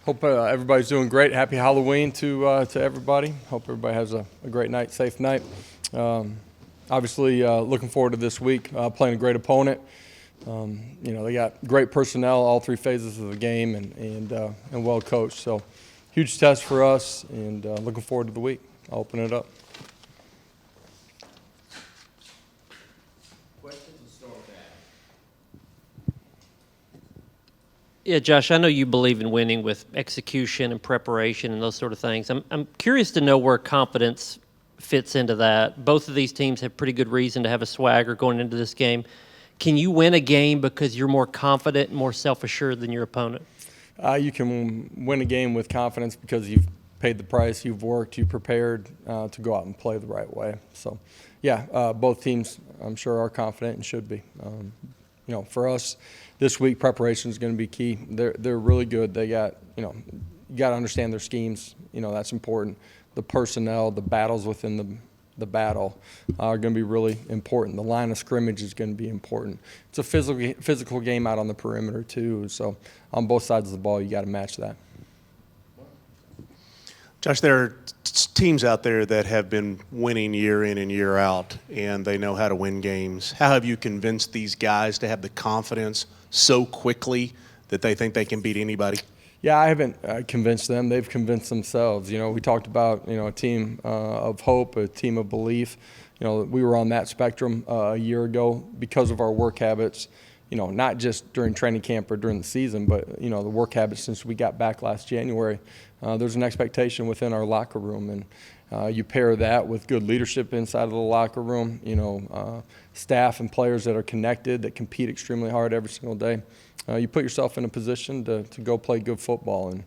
Hope everybody's doing great. Happy Halloween to everybody. Hope everybody has a great night, safe night. Obviously, looking forward to this week, playing a great opponent. They got great personnel, all three phases of the game, and well coached. So, huge test for us, and looking forward to the week. I'll open it up. Yeah, Josh, I know you believe in winning with execution and preparation and those sort of things. I'm curious to know where confidence fits into that. Both of these teams have pretty good reason to have a swagger going into this game. Can you win a game because you're more confident and more self-assured than your opponent? You can win a game with confidence because you've paid the price, you've worked, you've prepared to go out and play the right way. So, yeah, both teams, I'm sure, are confident and should be. For us, this week preparation is going to be key. They're really good. They got, you got to understand their schemes. That's important. The personnel, the battles within the battle are going to be really important. The line of scrimmage is going to be important. It's a physical game out on the perimeter too. So on both sides of the ball, you got to match that. Josh, there are teams out there that have been winning year in and year out, and they know how to win games. How have you convinced these guys to have the confidence so quickly that they think they can beat anybody? Yeah, I haven't convinced them. They've convinced themselves. We talked about, a team of hope, a team of belief. We were on that spectrum a year ago because of our work habits, not just during training camp or during the season, but, the work habits since we got back last January. There's an expectation within our locker room, and you pair that with good leadership inside of the locker room, staff and players that are connected, that compete extremely hard every single day. You put yourself in a position to go play good football and,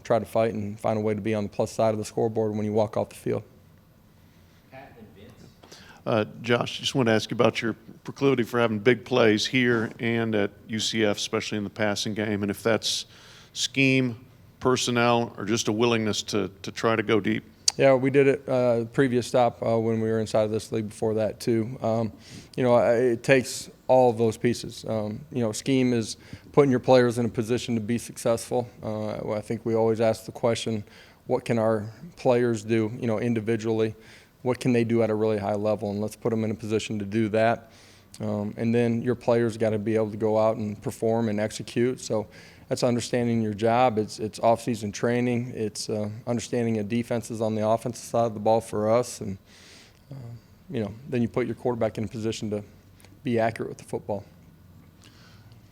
try to fight and find a way to be on the plus side of the scoreboard when you walk off the field. Josh, just want to ask you about your proclivity for having big plays here and at UCF, especially in the passing game, and if that's scheme, personnel, or just a willingness to try to go deep. Yeah, we did it previous stop when we were inside of this league before that too. It takes all of those pieces. Scheme is putting your players in a position to be successful. I think we always ask the question, what can our players do, individually? What can they do at a really high level? And let's put them in a position to do that. And then your players got to be able to go out and perform and execute. So that's understanding your job. It's off-season training. It's understanding of defenses on the offensive side of the ball for us. And, then you put your quarterback in a position to be accurate with the football.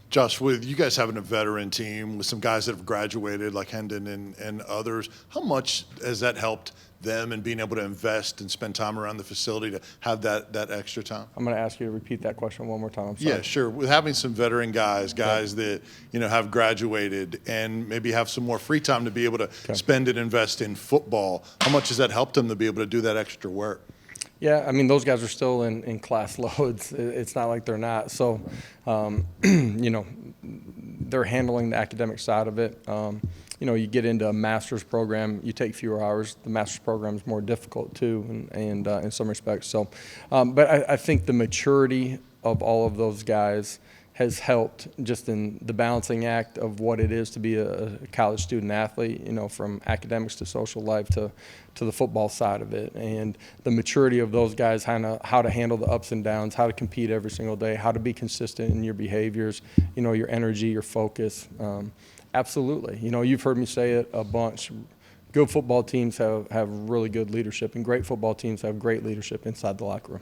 Josh, with you guys having a veteran team with some guys that have graduated like Hendon and others, how much has that helped them and being able to invest and spend time around the facility to have that extra time? I'm going to ask you to repeat that question one more time. I'm sorry. Yeah, sure. With having some veteran guys that, have graduated and maybe have some more free time to be able to spend and invest in football, how much has that helped them to be able to do that extra work? Yeah, those guys are still in class loads. It's not like they're not. So, they're handling the academic side of it. You get into a master's program, you take fewer hours. The master's program is more difficult too, and in some respects. So, but I think the maturity of all of those guys has helped just in the balancing act of what it is to be a college student athlete, from academics to social life to the football side of it. And the maturity of those guys, how to handle the ups and downs, how to compete every single day, how to be consistent in your behaviors, your energy, your focus. Absolutely. You've heard me say it a bunch. Good football teams have really good leadership, and great football teams have great leadership inside the locker room.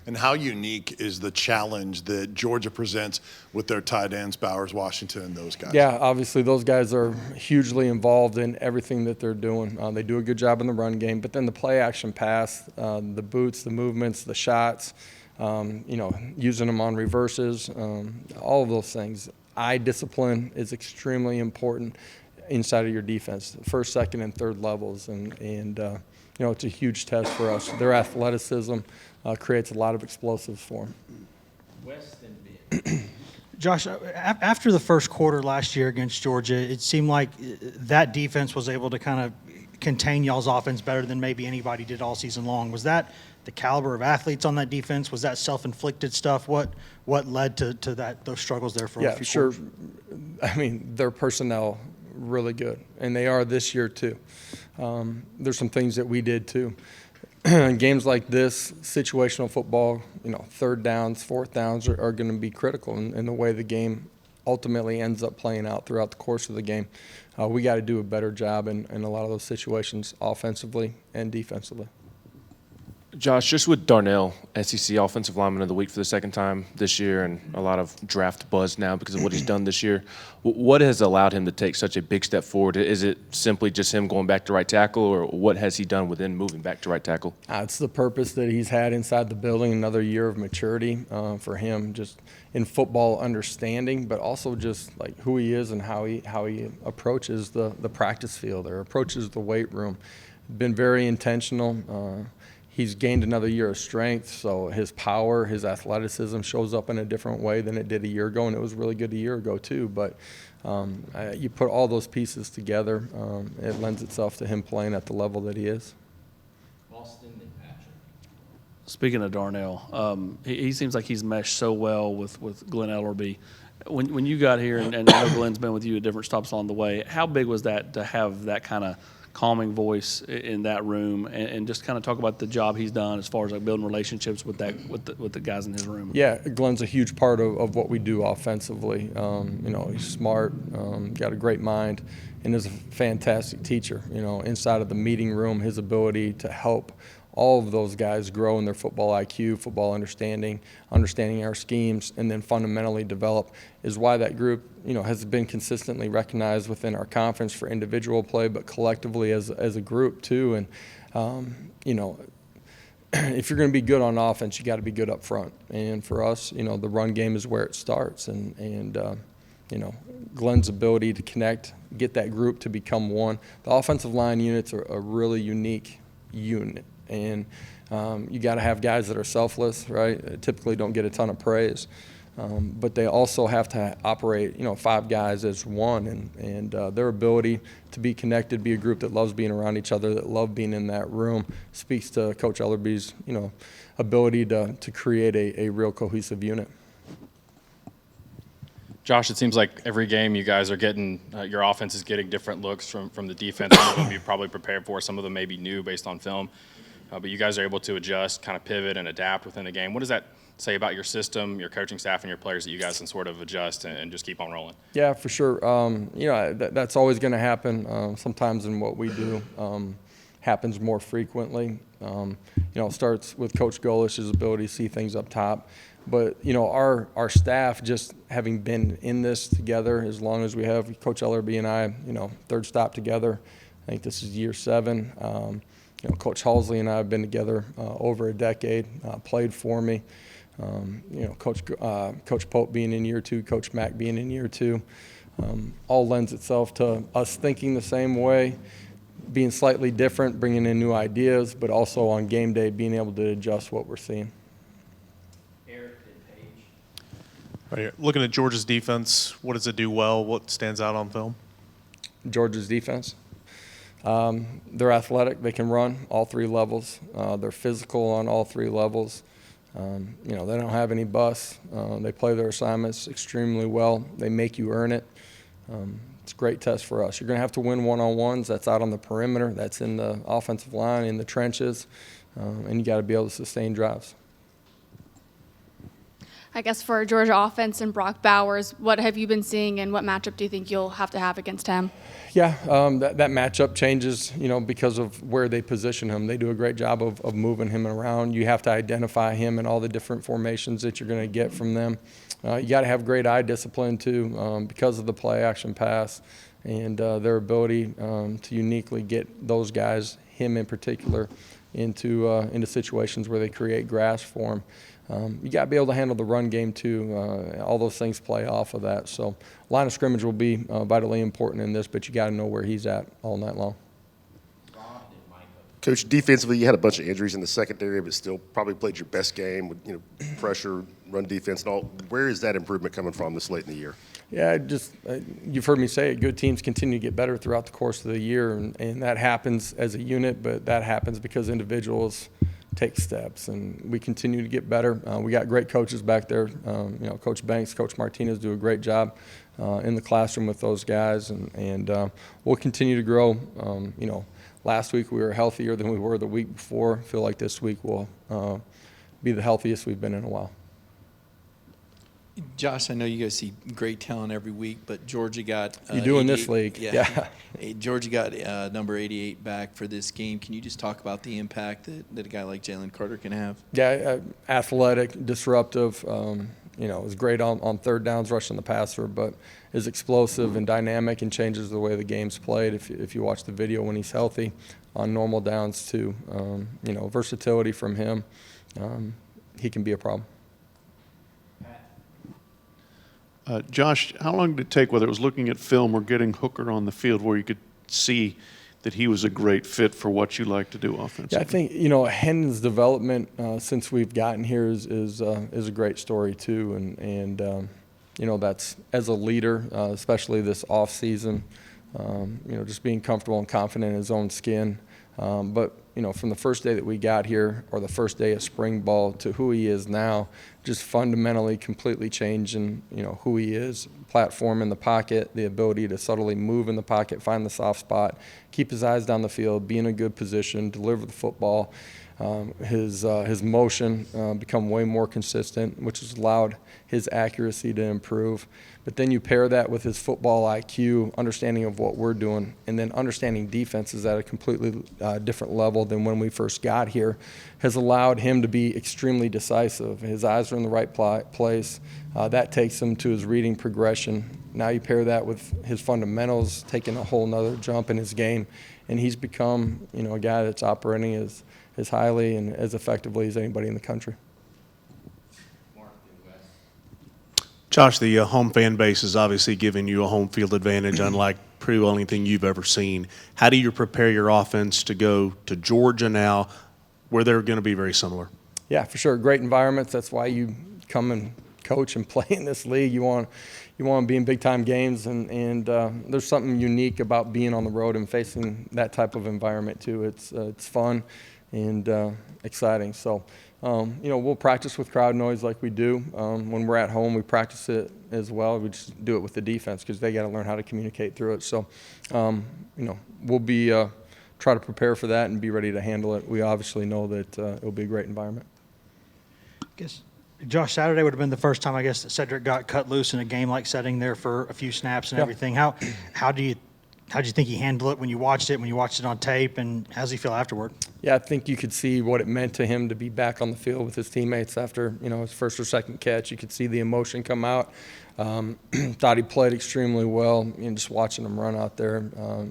And how unique is the challenge that Georgia presents with their tight ends, Bowers, Washington, and those guys? Yeah, obviously those guys are hugely involved in everything that they're doing. They do a good job in the run game, but then the play action pass, the boots, the movements, the shots, using them on reverses, all of those things. Eye discipline is extremely important inside of your defense, first, second, and third levels, and it's a huge test for us. Their athleticism creates a lot of explosives for them. Josh, after the first quarter last year against Georgia, it seemed like that defense was able to kind of contain y'all's offense better than maybe anybody did all season long. Was that the caliber of athletes on that defense? Was that self-inflicted stuff? What led to those struggles there for a few quarters? Their personnel really good, and they are this year too. There's some things that we did too. In games like this, situational football, third downs, fourth downs are going to be critical in the way the game ultimately ends up playing out throughout the course of the game. We got to do a better job in a lot of those situations, offensively and defensively. Josh, just with Darnell, SEC Offensive Lineman of the Week for the second time this year, and a lot of draft buzz now because of what he's done this year, what has allowed him to take such a big step forward? Is it simply just him going back to right tackle, or what has he done within moving back to right tackle? It's the purpose that he's had inside the building, another year of maturity for him, just in football understanding, but also just like who he is and how he approaches the practice field or approaches the weight room. Been very intentional. He's gained another year of strength, so his power, his athleticism shows up in a different way than it did a year ago, and it was really good a year ago too. But you put all those pieces together, it lends itself to him playing at the level that he is. Speaking of Darnell, he seems like he's meshed so well with Glenn Ellerby. When you got here, and I know Glenn's been with you at different stops along the way, how big was that to have that kind of calming voice in that room, and just kind of talk about the job he's done as far as like building relationships with the guys in his room? Yeah, Glenn's a huge part of what we do offensively. He's smart, got a great mind, and is a fantastic teacher. Inside of the meeting room, his ability to help all of those guys grow in their football IQ, football understanding our schemes, and then fundamentally develop is why that group, has been consistently recognized within our conference for individual play, but collectively as a group too. And, if you're going to be good on offense, you got to be good up front. And for us, the run game is where it starts. And Glenn's ability to connect, get that group to become one. The offensive line units are a really unique unit. And you got to have guys that are selfless, right? Typically don't get a ton of praise. But they also have to operate, 5 guys as one. And their ability to be connected, be a group that loves being around each other, that love being in that room, speaks to Coach Ellerby's, ability to create a real cohesive unit. Josh, it seems like every game you guys are getting, your offense is getting different looks from the defense. Some of them you probably prepared for, some of them may be new based on film. But you guys are able to adjust, kind of pivot and adapt within the game. What does that say about your system, your coaching staff, and your players that you guys can sort of adjust and just keep on rolling? Yeah, for sure. That's always going to happen. Sometimes in what we do happens more frequently. It starts with Coach Golish's ability to see things up top. But, our staff, just having been in this together as long as we have, Coach Ellerby and I, third stop together. I think this is year 7. Coach Halsley and I have been together over a decade, played for me. Coach Pope being in year 2, Coach Mack being in year 2, all lends itself to us thinking the same way, being slightly different, bringing in new ideas, but also on game day being able to adjust what we're seeing. Right here. Looking at Georgia's defense, what does it do well? What stands out on film? Georgia's defense. They're athletic. They can run all 3 levels. They're physical on all 3 levels. They don't have any busts. They play their assignments extremely well. They make you earn it. It's a great test for us. You're going to have to win one-on-ones. That's out on the perimeter. That's in the offensive line, in the trenches. And you got to be able to sustain drives. I guess for Georgia offense and Brock Bowers, what have you been seeing, and what matchup do you think you'll have to have against him? Yeah, that matchup changes, because of where they position him. They do a great job of moving him around. You have to identify him in all the different formations that you're going to get from them. You got to have great eye discipline too, because of the play action pass and their ability to uniquely get those guys, him in particular, into situations where they create grass for him. You got to be able to handle the run game too. All those things play off of that. So line of scrimmage will be vitally important in this, but you got to know where he's at all night long. Coach, defensively, you had a bunch of injuries in the secondary, but still probably played your best game with pressure, run defense, and all. Where is that improvement coming from this late in the year? Yeah, you've heard me say it. Good teams continue to get better throughout the course of the year, and that happens as a unit, but that happens because individuals take steps, and we continue to get better. We got great coaches back there. Coach Banks, Coach Martinez do a great job in the classroom with those guys, and we'll continue to grow. Last week we were healthier than we were the week before. I feel like this week will be the healthiest we've been in a while. Josh, I know you guys see great talent every week, but Georgia got You do in this 88 league, yeah. Georgia got number 88 back for this game. Can you just talk about the impact that a guy like Jalen Carter can have? Yeah, athletic, disruptive. Is great on third downs, rushing the passer, but is explosive and dynamic and changes the way the game's played. If you watch the video when he's healthy, on normal downs too. Versatility from him. He can be a problem. Josh, how long did it take, whether it was looking at film or getting Hooker on the field, where you could see that he was a great fit for what you like to do offensively? Yeah, I think Hendon's development since we've gotten here is a great story too, and that's as a leader, especially this off season, just being comfortable and confident in his own skin. But from the first day that we got here, or the first day of spring ball, to who he is now, just fundamentally, completely changing, who he is. Platform in the pocket, the ability to subtly move in the pocket, find the soft spot, keep his eyes down the field, be in a good position, deliver the football. His motion become way more consistent, which has allowed his accuracy to improve. But then you pair that with his football IQ, understanding of what we're doing, and then understanding defenses at a completely different level than when we first got here, has allowed him to be extremely decisive. His eyes are in the right place. That takes him to his reading progression. Now you pair that with his fundamentals, taking a whole nother jump in his game, and he's become a guy that's operating as highly and as effectively as anybody in the country. Josh, the home fan base is obviously giving you a home field advantage, unlike pretty well anything you've ever seen. How do you prepare your offense to go to Georgia now, where they're going to be very similar? Yeah, for sure. Great environments. That's why you come and coach and play in this league. You want to be in big-time games, and there's something unique about being on the road and facing that type of environment too. It's fun and exciting. So, we'll practice with crowd noise like we do. When we're at home, we practice it as well. We just do it with the defense because they got to learn how to communicate through it. So, we'll be try to prepare for that and be ready to handle it. We obviously know that it'll be a great environment. I guess, Josh, Saturday would have been the first time, I guess, that Cedric got cut loose in a game-like setting there for a few snaps and everything. How do you think he handled it when you watched it on tape, and how does he feel afterward? Yeah, I think you could see what it meant to him to be back on the field with his teammates after his first or second catch. You could see the emotion come out. Thought he played extremely well. Just watching him run out there,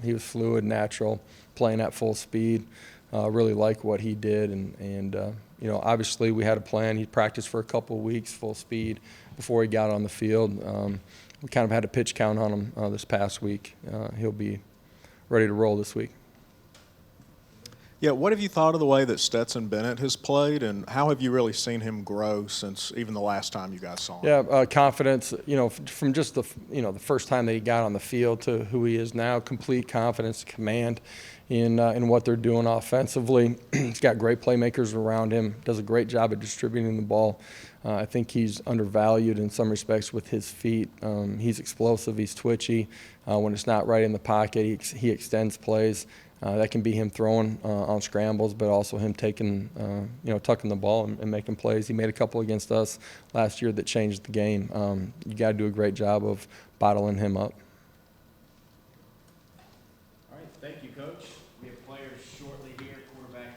he was fluid, natural, playing at full speed. Really like what he did, and obviously we had a plan. He practiced for a couple of weeks, full speed, before he got on the field. We kind of had a pitch count on him this past week. He'll be ready to roll this week. Yeah, what have you thought of the way that Stetson Bennett has played, and how have you really seen him grow since even the last time you guys saw him? Yeah, confidence, from just the first time that he got on the field to who he is now, complete confidence, command in what they're doing offensively. He's got great playmakers around him, does a great job at distributing the ball. I think he's undervalued in some respects with his feet. He's explosive, he's twitchy. When it's not right in the pocket, he extends plays. That can be him throwing on scrambles, but also him taking, tucking the ball and making plays. He made a couple against us last year that changed the game. You got to do a great job of bottling him up. All right, thank you, Coach. We have players shortly here, quarterback